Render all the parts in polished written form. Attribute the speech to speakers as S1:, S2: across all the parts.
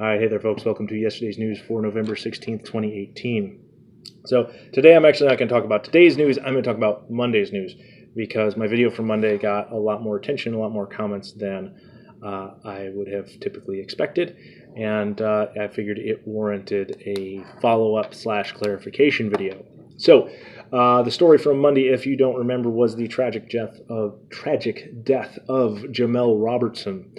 S1: All right, hey there, folks. Welcome to yesterday's news for November 16th, 2018. So today I'm actually not going to talk about today's news. I'm going to talk about Monday's news because my video from Monday got a lot more attention, a lot more comments than I would have typically expected. And I figured it warranted a follow-up / clarification video. So the story from Monday, if you don't remember, was the tragic death of Jemel Roberson,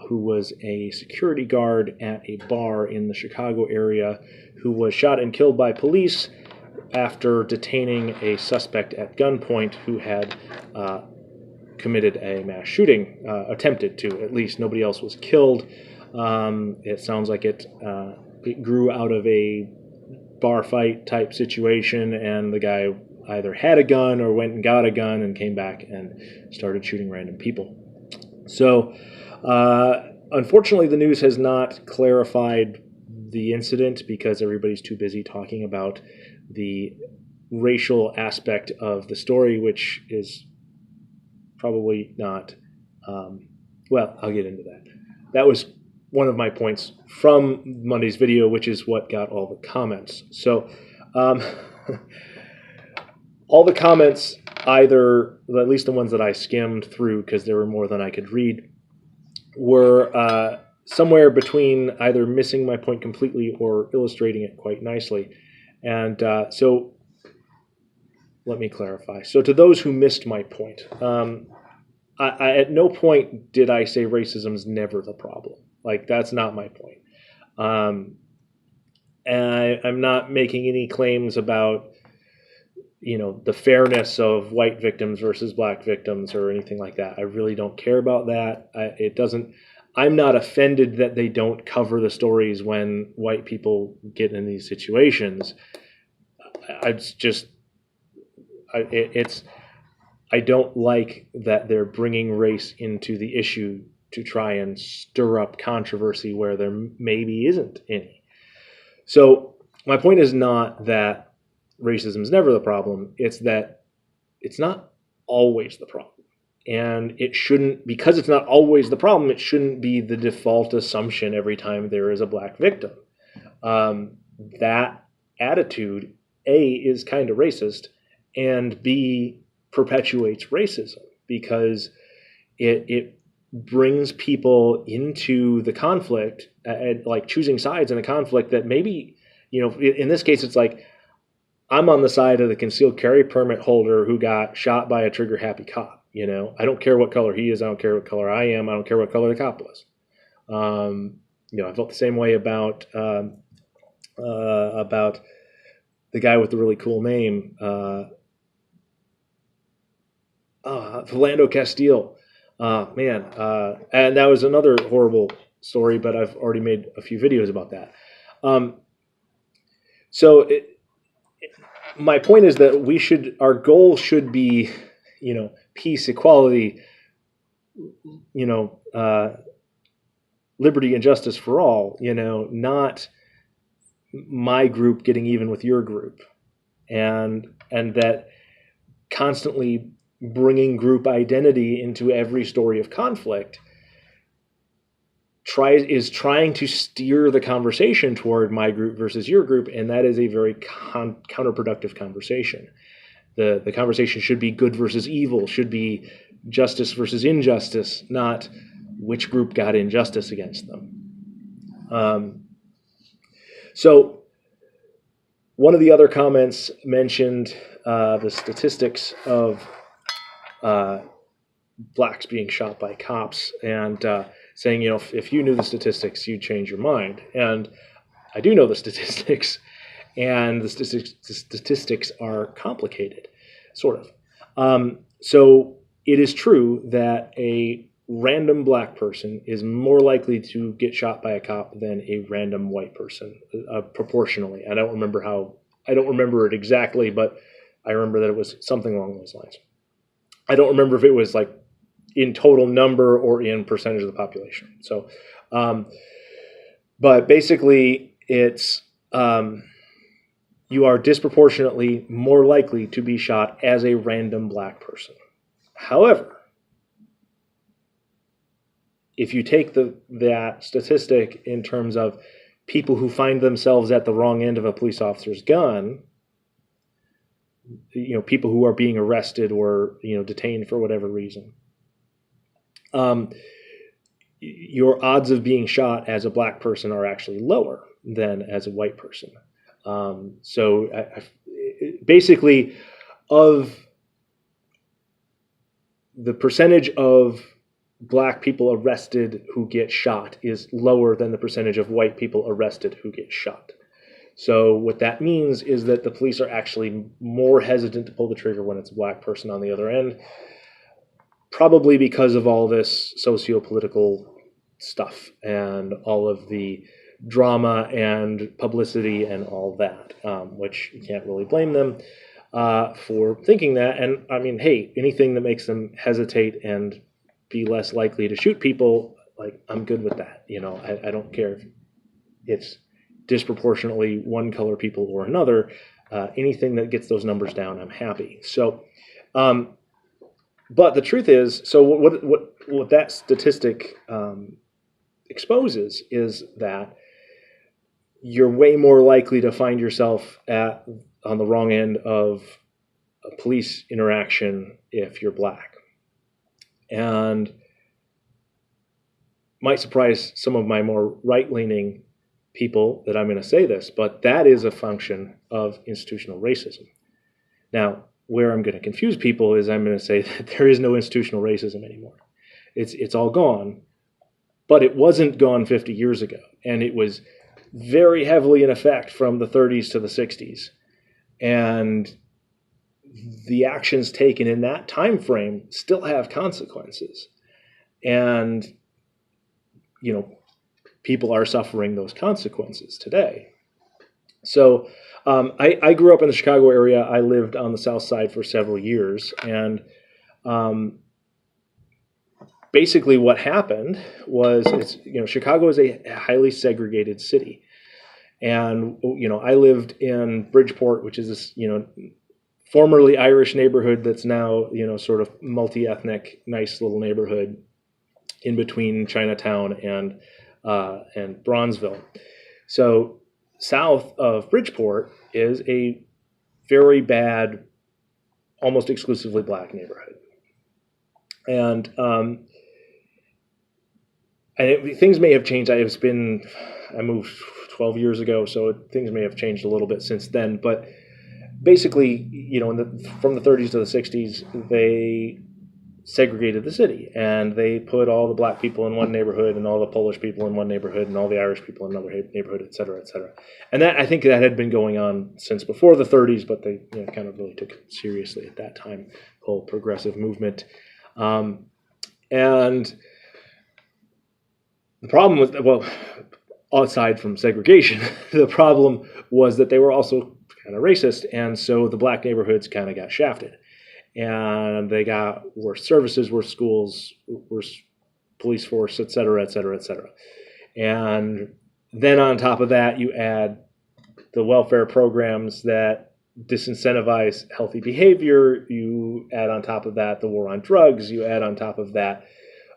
S1: who was a security guard at a bar in the Chicago area, who was shot and killed by police after detaining a suspect at gunpoint who had committed a mass shooting, attempted to, at least. Nobody else was killed. It sounds like it grew out of a bar fight type situation, and the guy either had a gun or went and got a gun and came back and started shooting random people. So unfortunately, the news has not clarified the incident because everybody's too busy talking about the racial aspect of the story, which is probably not, well, I'll get into that. That was one of my points from Monday's video, which is what got all the comments. So all the comments, either, at least the ones that I skimmed through because there were more than I could read, were somewhere between either missing my point completely or illustrating it quite nicely. And so let me clarify. So to those who missed my point, I at no point did I say racism is never the problem. Like, that's not my point. And I'm not making any claims about, you know, the fairness of white victims versus black victims or anything like that. I really don't care about that. I'm not offended that they don't cover the stories when white people get in these situations. I don't like that they're bringing race into the issue to try and stir up controversy where there maybe isn't any. So my point is not that racism is never the problem. It's that it's not always the problem. And it shouldn't, because it's not always the problem, it shouldn't be the default assumption every time there is a black victim. That attitude, A, is kind of racist, and B, perpetuates racism because it brings people into the conflict, like choosing sides in a conflict that maybe, you know, in this case, it's like, I'm on the side of the concealed carry permit holder who got shot by a trigger-happy cop. You know, I don't care what color he is. I don't care what color I am. I don't care what color the cop was. You know, I felt the same way about the guy with the really cool name, Philando Castile. And that was another horrible story, but I've already made a few videos about that. My point is that our goal should be, you know, peace, equality, you know, liberty and justice for all, you know, not my group getting even with your group, and that constantly bringing group identity into every story of conflict is trying to steer the conversation toward my group versus your group, and that is a very counterproductive conversation. The conversation should be good versus evil, should be justice versus injustice, not which group got injustice against them. So one of the other comments mentioned the statistics of blacks being shot by cops, and saying, you know, if you knew the statistics, you'd change your mind. And I do know the statistics, and the statistics are complicated, sort of. So it is true that a random black person is more likely to get shot by a cop than a random white person, proportionally. I don't remember it exactly, but I remember that it was something along those lines. I don't remember if it was like in total number or in percentage of the population. So, but basically it's, you are disproportionately more likely to be shot as a random black person. However, if you take that statistic in terms of people who find themselves at the wrong end of a police officer's gun, people who are being arrested or detained for whatever reason, your odds of being shot as a black person are actually lower than as a white person. So basically, of the percentage of black people arrested who get shot is lower than the percentage of white people arrested who get shot. So what that means is that the police are actually more hesitant to pull the trigger when it's a black person on the other end, probably because of all this socio-political stuff and all of the drama and publicity and all that, which you can't really blame them for thinking that. And I mean, hey, anything that makes them hesitate and be less likely to shoot people, like, I'm good with that. I don't care if it's disproportionately one color people or another. Anything that gets those numbers down, I'm happy. So, but the truth is, so what that statistic exposes is that you're way more likely to find yourself on the wrong end of a police interaction if you're black. And might surprise some of my more right-leaning people that I'm going to say this, but that is a function of institutional racism. Now, where I'm going to confuse people is I'm going to say that there is no institutional racism anymore. It's all gone, but it wasn't gone 50 years ago, and it was very heavily in effect from the 30s to the 60s. And the actions taken in that time frame still have consequences. And, people are suffering those consequences today. So I grew up in the Chicago area. I lived on the South Side for several years. And basically what happened was, Chicago is a highly segregated city. And, I lived in Bridgeport, which is this, formerly Irish neighborhood that's now, sort of multi-ethnic, nice little neighborhood in between Chinatown and Bronzeville. So south of Bridgeport is a very bad, almost exclusively black neighborhood. And things may have changed. I moved 12 years ago, so things may have changed a little bit since then. But basically, from the 30s to the 60s, they segregated the city, and they put all the black people in one neighborhood and all the Polish people in one neighborhood and all the Irish people in another neighborhood, et cetera, et cetera. And I think that had been going on since before the 30s, but they kind of really took it seriously at that time, the whole progressive movement. And the problem was, aside from segregation, the problem was that they were also kind of racist, and so the black neighborhoods kind of got shafted. And they got worse services, worse schools, worse police force, et cetera, et cetera, et cetera. And then on top of that, you add the welfare programs that disincentivize healthy behavior. You add on top of that the war on drugs. You add on top of that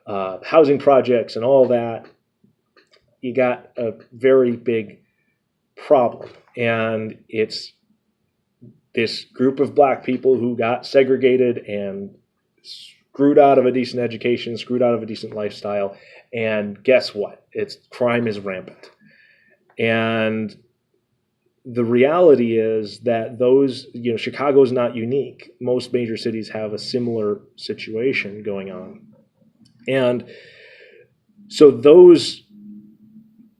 S1: housing projects and all that. You got a very big problem. And it's this group of black people who got segregated and screwed out of a decent education, screwed out of a decent lifestyle. And guess what? Crime is rampant. And the reality is that Chicago's not unique. Most major cities have a similar situation going on. And so those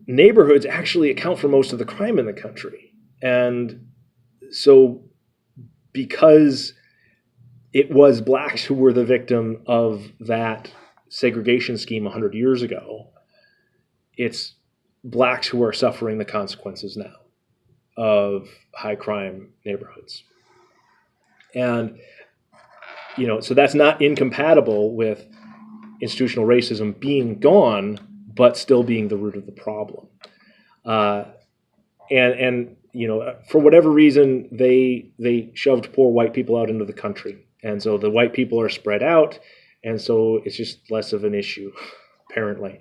S1: neighborhoods actually account for most of the crime in the country. And so because it was blacks who were the victim of that segregation scheme 100 years ago, it's blacks who are suffering the consequences now of high crime neighborhoods. And, so that's not incompatible with institutional racism being gone, but still being the root of the problem. And for whatever reason, they shoved poor white people out into the country. And so the white people are spread out, and so it's just less of an issue, apparently.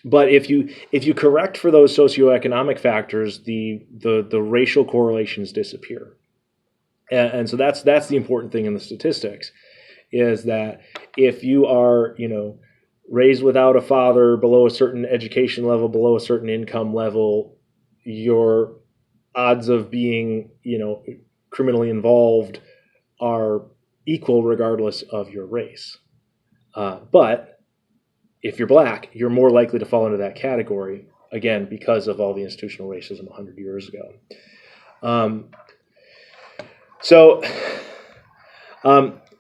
S1: But if you correct for those socioeconomic factors, the racial correlations disappear. And so that's the important thing in the statistics, is that if you are, raised without a father, below a certain education level, below a certain income level, your odds of being, criminally involved are equal regardless of your race. But if you're black, you're more likely to fall into that category, again, because of all the institutional racism 100 years ago.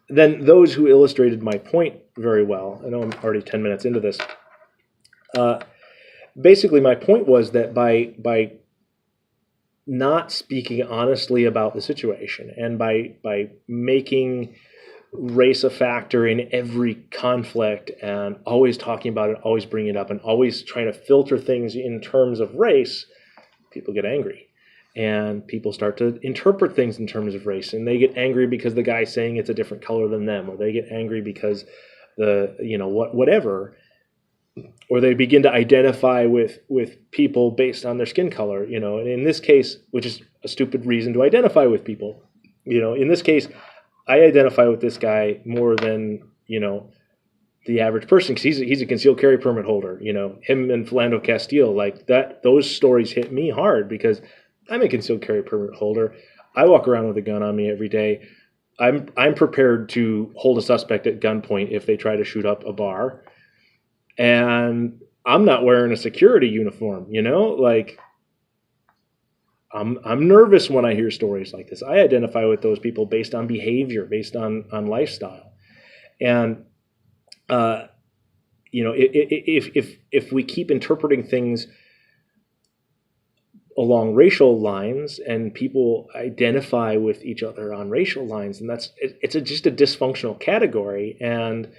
S1: Then those who illustrated my point very well, I know I'm already 10 minutes into this, basically my point was that by not speaking honestly about the situation, and by making race a factor in every conflict, and always talking about it, always bringing it up, and always trying to filter things in terms of race, people get angry. And people start to interpret things in terms of race, and they get angry because the guy's saying it's a different color than them, or they get angry because whatever, or they begin to identify with people based on their skin color, and in this case, which is a stupid reason to identify with people, in this case, I identify with this guy more than, the average person, because he's a concealed carry permit holder, him and Philando Castile, like that, those stories hit me hard because I'm a concealed carry permit holder. I walk around with a gun on me every day. I'm prepared to hold a suspect at gunpoint if they try to shoot up a bar. And I'm not wearing a security uniform, like I'm nervous when I hear stories like this. I identify with those people based on behavior, based on lifestyle. And if we keep interpreting things along racial lines, and people identify with each other on racial lines, and it's just a dysfunctional category. And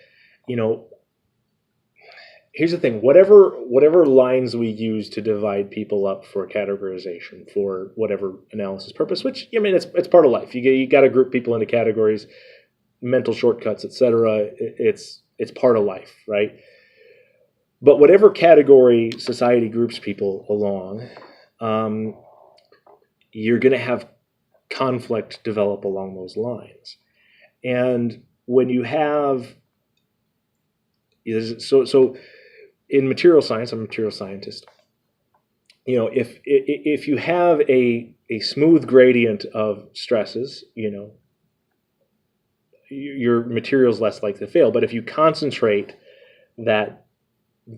S1: here's the thing: whatever lines we use to divide people up for categorization, for whatever analysis purpose, which it's part of life. You got to group people into categories, mental shortcuts, etc. It's part of life, right? But whatever category society groups people along, you're going to have conflict develop along those lines. And when you have, so in material science, I'm a material scientist, if you have a smooth gradient of stresses, your material's less likely to fail. But if you concentrate that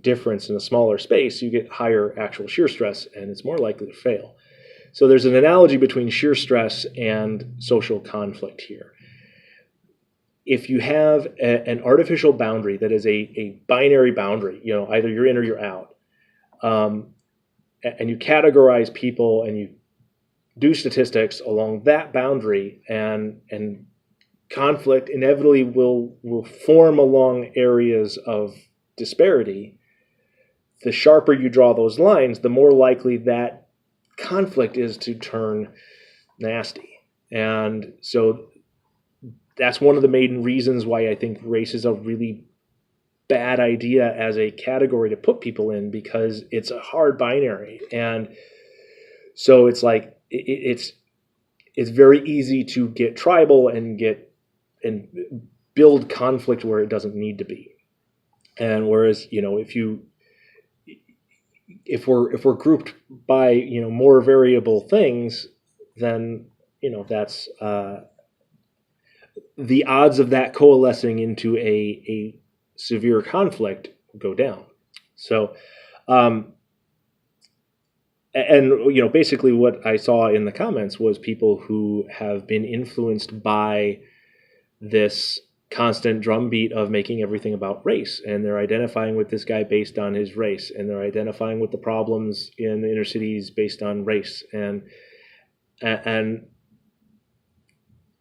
S1: difference in a smaller space, you get higher actual shear stress, and it's more likely to fail. So there's an analogy between shear stress and social conflict here. If you have an artificial boundary that is a binary boundary, either you're in or you're out, and you categorize people and you do statistics along that boundary, and conflict inevitably will form along areas of disparity, the sharper you draw those lines, the more likely that conflict is to turn nasty. And so that's one of the main reasons why I think race is a really bad idea as a category to put people in, because it's a hard binary. And so it's like it's very easy to get tribal and build conflict where it doesn't need to be. And whereas, if we're grouped by, more variable things, then, that's the odds of that coalescing into a severe conflict go down. So, basically what I saw in the comments was people who have been influenced by this constant drumbeat of making everything about race, and they're identifying with this guy based on his race, and they're identifying with the problems in the inner cities based on race, and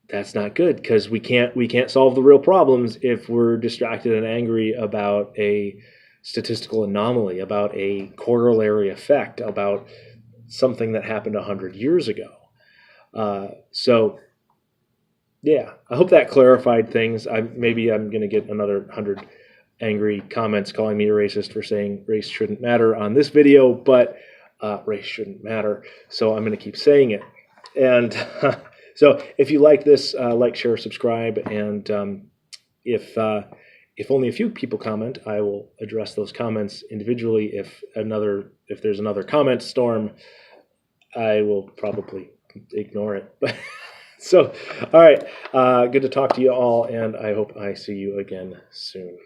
S1: that's not good, because we can't solve the real problems if we're distracted and angry about a statistical anomaly, about a corollary effect, about something that happened 100 years ago. Yeah, I hope that clarified things. Maybe I'm going to get another 100 angry comments calling me a racist for saying race shouldn't matter on this video, but race shouldn't matter, so I'm going to keep saying it. And so if you like this, like, share, subscribe, and if only a few people comment, I will address those comments individually. If there's another comment storm, I will probably ignore it. So, all right, good to talk to you all, and I hope I see you again soon.